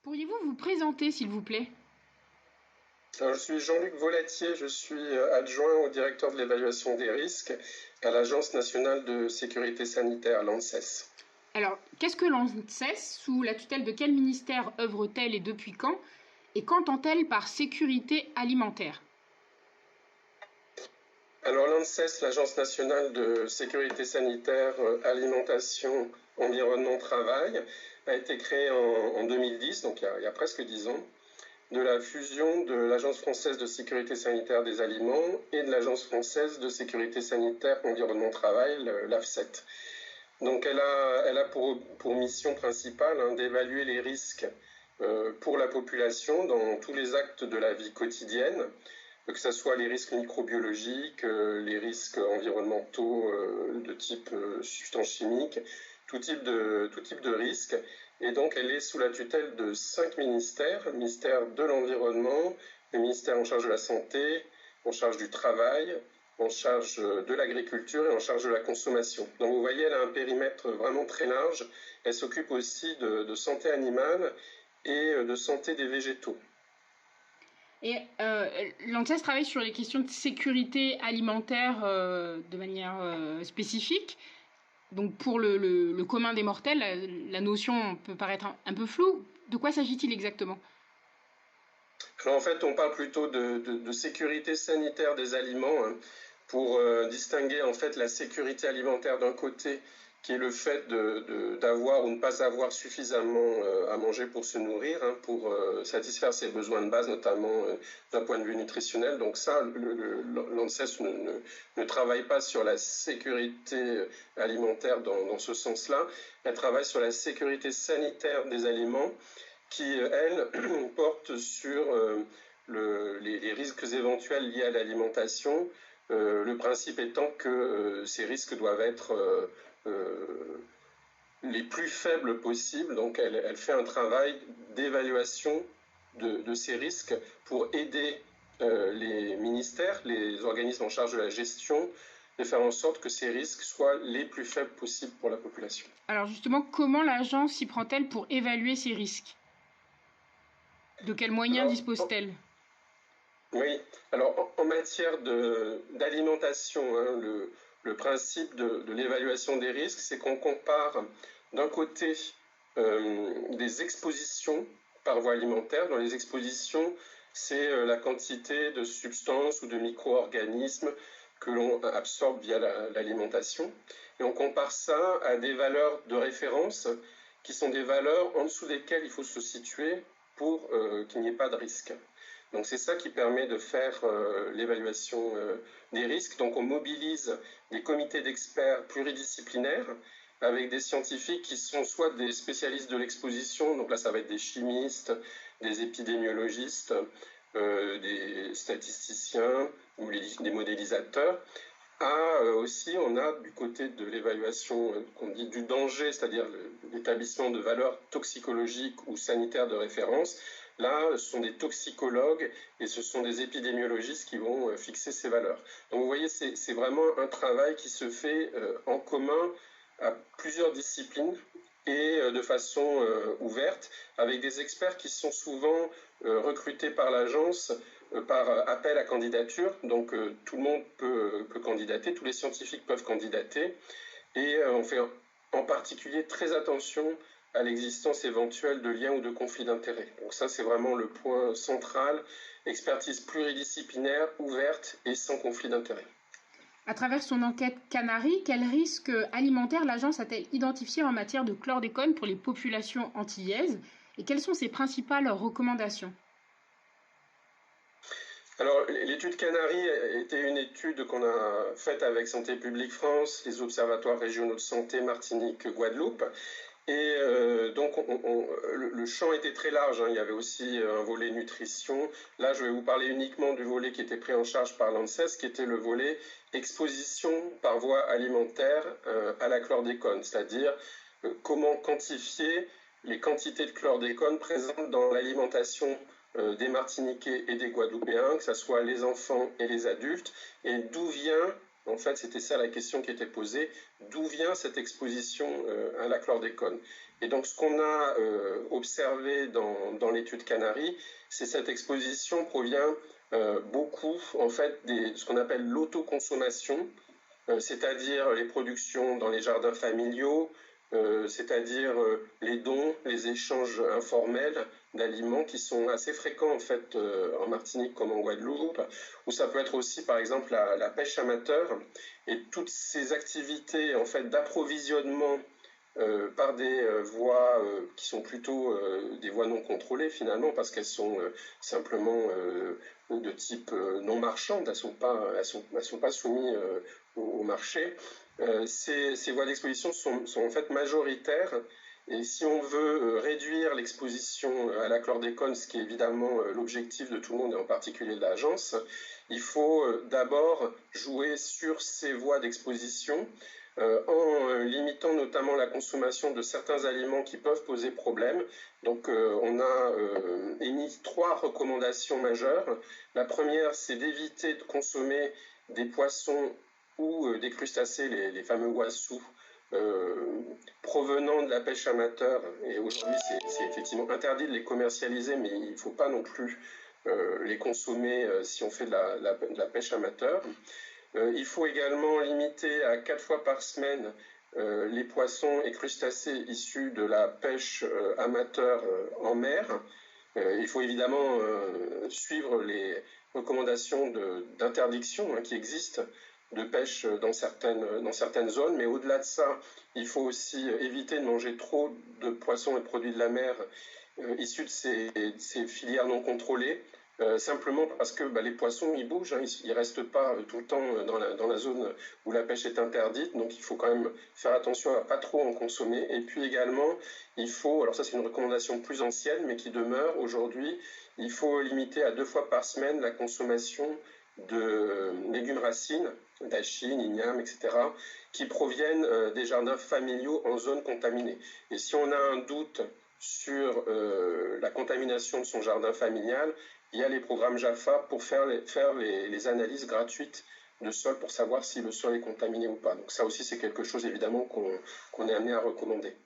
Pourriez-vous vous présenter, s'il vous plaît? Alors, je suis Jean-Luc Volatier, je suis adjoint au directeur de l'évaluation des risques à l'Agence nationale de sécurité sanitaire, l'ANSES. Alors, qu'est-ce que l'ANSES? Sous la tutelle de quel ministère œuvre-t-elle et depuis quand? Et qu'entend-elle par sécurité alimentaire? Alors l'ANSES, l'Agence nationale de sécurité sanitaire, alimentation, environnement, travail, a été créée en 2010, donc il y a presque 10 ans, de la fusion de l'Agence française de sécurité sanitaire des aliments et de l'Agence française de sécurité sanitaire, environnement, travail, l'AFSET. Donc elle a pour mission principale d'évaluer les risques pour la population dans tous les actes de la vie quotidienne, que ce soit les risques microbiologiques, les risques environnementaux de type substances chimiques, tout type de risques. Et donc elle est sous la tutelle de 5 ministères, le ministère de l'Environnement, le ministère en charge de la Santé, en charge du Travail, en charge de l'agriculture et en charge de la consommation. Donc vous voyez, elle a un périmètre vraiment très large. Elle s'occupe aussi de santé animale et de santé des végétaux. Et l'ANSES travaille sur les questions de sécurité alimentaire de manière spécifique. Donc pour le commun des mortels, la notion peut paraître un peu floue. De quoi s'agit-il exactement? Alors en fait, on parle plutôt de sécurité sanitaire des aliments, hein, pour distinguer en fait la sécurité alimentaire d'un côté, qui est le fait d'avoir ou ne pas avoir suffisamment à manger pour se nourrir, hein, pour satisfaire ses besoins de base, notamment d'un point de vue nutritionnel. Donc ça, l'ANSES ne travaille pas sur la sécurité alimentaire dans ce sens-là. Elle travaille sur la sécurité sanitaire des aliments qui, elle, porte sur les risques éventuels liés à l'alimentation, le principe étant que ces risques doivent être les plus faibles possibles. Donc elle fait un travail d'évaluation de ces risques pour aider les ministères, les organismes en charge de la gestion, de faire en sorte que ces risques soient les plus faibles possibles pour la population. Alors justement, comment l'agence s'y prend-elle pour évaluer ces risques? De quels moyens Alors, dispose-t-elle? oui, alors en matière d'alimentation, hein, le principe de l'évaluation des risques, c'est qu'on compare d'un côté des expositions par voie alimentaire. Dans les expositions, c'est la quantité de substances ou de micro-organismes que l'on absorbe via l'alimentation. Et on compare ça à des valeurs de référence qui sont des valeurs en dessous desquelles il faut se situer pour qu'il n'y ait pas de risque. Donc c'est ça qui permet de faire l'évaluation des risques. Donc on mobilise des comités d'experts pluridisciplinaires avec des scientifiques qui sont soit des spécialistes de l'exposition, donc là ça va être des chimistes, des épidémiologistes, des statisticiens ou des modélisateurs. Aussi, on a du côté de l'évaluation qu'on dit du danger, c'est-à-dire l'établissement de valeurs toxicologiques ou sanitaires de référence. Là, ce sont des toxicologues et ce sont des épidémiologistes qui vont fixer ces valeurs. Donc vous voyez, c'est vraiment un travail qui se fait en commun à plusieurs disciplines et de façon ouverte, avec des experts qui sont souvent recrutés par l'agence par appel à candidature. Donc tout le monde peut candidater, tous les scientifiques peuvent candidater, et on fait en particulier très attention à l'existence éventuelle de liens ou de conflits d'intérêts. Donc ça, c'est vraiment le point central, expertise pluridisciplinaire, ouverte et sans conflit d'intérêts. À travers son enquête Canary, quels risques alimentaires l'agence a-t-elle identifiés en matière de chlordécone pour les populations antillaises et quelles sont ses principales recommandations? Alors, l'étude Canary était une étude qu'on a faite avec Santé publique France, les observatoires régionaux de santé Martinique, Guadeloupe. Et donc, le champ était très large, hein. Il y avait aussi un volet nutrition. Là, je vais vous parler uniquement du volet qui était pris en charge par l'ANSES, qui était le volet exposition par voie alimentaire à la chlordécone, c'est-à-dire comment quantifier les quantités de chlordécone présentes dans l'alimentation des Martiniquais et des Guadeloupéens, que ce soit les enfants et les adultes, et d'où vient En fait, c'était ça la question qui était posée. D'où vient cette exposition à la chlordécone? Et donc, ce qu'on a observé dans l'étude Canary, c'est cette exposition provient beaucoup, en fait, de ce qu'on appelle l'autoconsommation, c'est-à-dire les productions dans les jardins familiaux, c'est-à-dire les dons, les échanges informels d'aliments qui sont assez fréquents en fait en Martinique comme en Guadeloupe, ou ça peut être aussi par exemple la pêche amateur et toutes ces activités en fait d'approvisionnement par des voies qui sont plutôt des voies non contrôlées finalement parce qu'elles sont simplement de type non marchande, elles sont pas soumises au marché. Ces voies d'exposition sont en fait majoritaires et si on veut réduire l'exposition à la chlordécone, ce qui est évidemment l'objectif de tout le monde et en particulier de l'agence, il faut d'abord jouer sur ces voies d'exposition en limitant notamment la consommation de certains aliments qui peuvent poser problème. Donc on a émis 3 recommandations majeures. La première, c'est d'éviter de consommer des poissons ou des crustacés, les fameux wassous, provenant de la pêche amateur. Et aujourd'hui, c'est effectivement interdit de les commercialiser, mais il ne faut pas non plus les consommer si on fait de la pêche amateur. Il faut également limiter à 4 fois par semaine les poissons et crustacés issus de la pêche amateur en mer. Il faut évidemment suivre les recommandations d'interdiction qui existent de pêche dans certaines zones, mais au-delà de ça, il faut aussi éviter de manger trop de poissons et de produits de la mer issus de ces filières non contrôlées. Simplement parce que les poissons ils bougent, ils ne restent pas tout le temps dans la zone où la pêche est interdite, donc il faut quand même faire attention à ne pas trop en consommer. Et puis également, il faut, alors ça c'est une recommandation plus ancienne mais qui demeure aujourd'hui, il faut limiter à 2 fois par semaine la consommation de légumes racines, d'achis, igname, etc., qui proviennent des jardins familiaux en zone contaminée. Et si on a un doute sur la contamination de son jardin familial, il y a les programmes JAFA pour faire les analyses gratuites de sol pour savoir si le sol est contaminé ou pas. Donc ça aussi, c'est quelque chose évidemment qu'on est amené à recommander.